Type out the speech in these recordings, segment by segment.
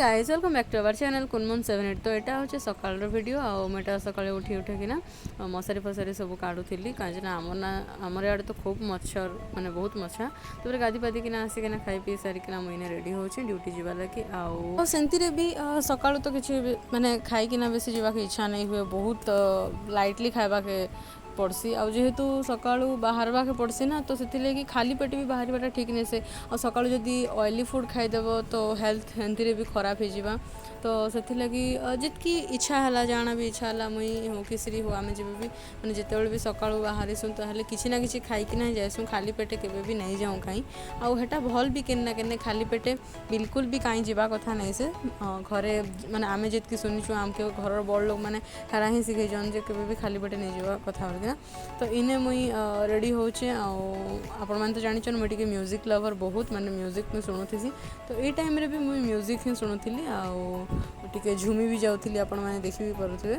Guys welcome back to our channel Kunmun 78। तो यहाँ हूँ सकाल वीडियो आटा सका उठी उठिकिना मशारी फसारी सब काढ़ुली कहीं आमर आड़े तो खूब मच्छर माने बहुत मच्छा तो गाधी पादी किना आसिकिना खाई पी सारिकिना मुझे रेडी हो ड्यूटी जावा लगी आमती भी सका तो किसी माने खाईकिना बेसी जावाक इच्छा नहीं हुए बहुत लाइटली खावा के पड़सी आ जेहेतु सका बाहर के पड़सी ना तो से खाली पेट भी बाहर ठीक नहीं से सका जदि ऑयली फूड खाईदेव तो हेल्थ हेंती भी खराब हो तो से जितकी इच्छा है जाना भी इच्छा है मुई हो कि श्री हो आम जब भी मैंने जिते भी सका बाहरीसुँ तो किसी ना कि खाईकि ना जाएसुँ खाली पेटे केवे भी नहीं जाऊँ कहीं आटा भल भी केन्ना केन्ने खाली पेटे बिल्कुल भी कहीं जावा कथा नहीं से घरे माने आम जितकी शुनिचु आम के घर बड़ लोग मैंने हेरा ही शिखेन जे केवे भी खाली पेटे नहीं जावा कथा बोलिकिना तो इने मुई रेडी होचे आपण मैंने तो जानी मुझे टे म्यूजिक लवर बहुत माने म्यूजिक मुझे शुणुथी तो ये टाइम रे भी मुझे म्यूजिक ही शुणुली टे झुमी भी जाऊँगी आपण मैंने देखी भी पारे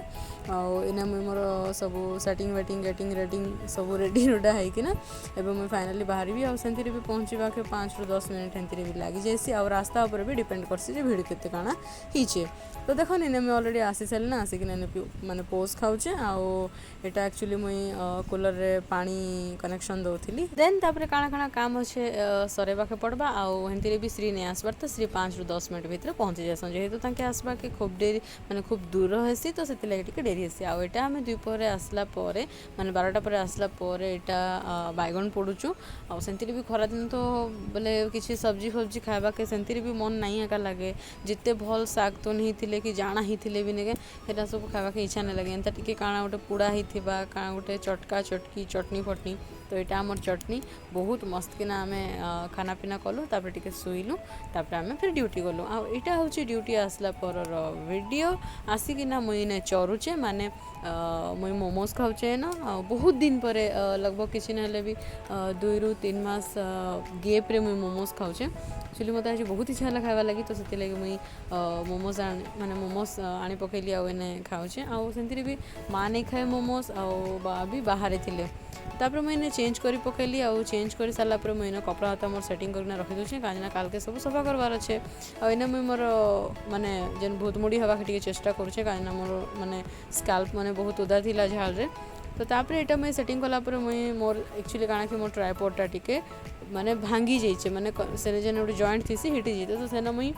आना मुझे मोर सब सेटिंग वेटिंग गेटिंग रेडिंग सब रेडी रुडा होना एवं मुझे फाइनाली बाहर भी आमती भी पहुँचा के 5 ରୁ 10 मिनट एमती भी लगी जाए आ रास्ता उपर भी डिपेंड करसी भिड़ के काଣା हीचे तो देख नी मुझे अलरेडी आसी सारे ना आसिक माने पोज खाऊचे आटा एक्चुअली मुई कूलर रे पानी कनेक्शन दौली देन तापर काଣା काଣା काम अच्छे सरेबा के पड़वा आमती भी श्री नहीं आसबार तो श्री 5 ରୁ 10 मिनट भितर पहुँची जासन जेहेतु ताके आसबा के खूब डेरी माने खूब दूर हेसी तो से डेरी हेसी आटा आम द्वीपर आसला माने 12टा पर आसला यहाँ बैगन पोड़ुचु आमती भी खरा दिन तो बोले किसी सब्जी फब्जी खावा के सेमती भी मन नहीं एका लगे जिते भल शाग तो नहीं थिले कि जाना ही थिले भी नहीं सेटा सब खावा के इच्छा नहीं लगे एंता टिके काଣା गोटे पोड़ा ही थिबा काଣା गोटे चटका चटकी चटनी फटनी तो यहाँ आमर चटनी बहुत मस्त किना आम खाना पीना कलु तापर टिके शुइलु तापर आम फिर ड्यूटी गलु आटा हूँ ड्यूटी आसला पर वीडियो आसिकिना मुई ने चरुचे माने मुई मोमोज खाऊचे ना बहुत दिन पर लगभग किसी ना भी 2 ରୁ 3 मास गेप रे मुई मोमोज खाऊचे एक्चुअली मत आज बहुत इच्छा है खावा लगी तो से मुई मोमोज माने मोमोज आनी पकईली आने खाऊचे आमती भी माँ नहीं खाए मोमोज आ भी बाहर थे तापर मुझे चेंज कर पकईली चेंज कर सारापर मुझे कपड़ा हता मोर सेटिंग करना रखी दूचे कहीं काल के सब सफा करवार अच्छे आना मुझे मोर माने जेन भूत मुड़ी हवा के चेष्टा करुचे कहीं मोर माने स्काल्प माने बहुत उदा थी झाल रे तो तापर यहाँ मुझे सेटिंग कलापर मुझे मोर एक्चुअली काଣା कि मोर ट्राइपॉडटा टिके माने भांगी जाइए माने से जेन गोटे जॉइंट थी हिटी जाते तो सेना मुई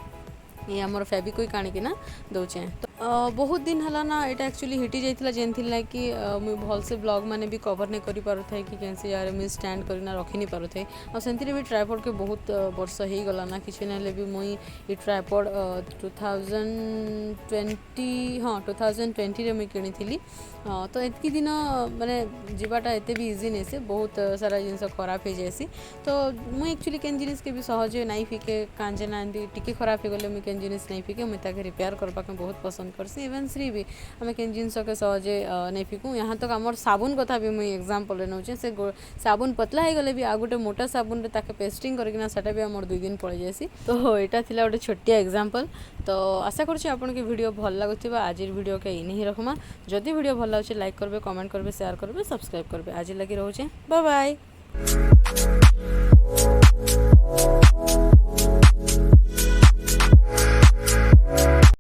ये आमर फेविक्विक काणिकी ना दौचे तो बहुत दिन है ना यहाँ एक्चुअली हिटी जाइए जेन थी कि मुझे भल से ब्लॉग मैंने भी कवर नहीं करि पारु थे कि कैसे यार मुझे स्टैंड करना रखी नहीं पारु थे और सेमती भी ट्राइपॉड के बहुत वर्ष हो गला ना किसी ना भी मुई ये ट्राइपॉड 2020 हाँ 2020 रे मुई किनी थी तो एतकी दिन माने जीवाटा एते भी इजी नहीं से बहुत सारा जिनस खराब हो जाएसी तो मुई एक्चुअली केन जिनिस के भी सहज नहीं फिके कांजे ना टिके खराब हो गले मुई केन जिनिस नहीं फिके मुई ताके रिपेयर करबा के बहुत पसंद करसी इवन श्री भी आम केन जिनस के सहजे नहीं फिकूँ यहाँ तक आमर साबुन कथा भी मुई एग्जांपल नौचे से साबुन पतला हो गले भी आ गोटे मोटा साबुन ताके पेस्टिंग करकिना सेटा भी आमर 2 दिन पड़ जाएसी तो यहाँ थिला गोटे छोटिया एग्जांपल तो आशा करछि आपन के वीडियो भल लागुथिबा आज वीडियो के इन ही रखमा जदि वीडियो भल लागे लाइक करबे कमेंट करबे शेयर करबे सब्सक्राइब करबे आज लगी रहूचे बाय बाय।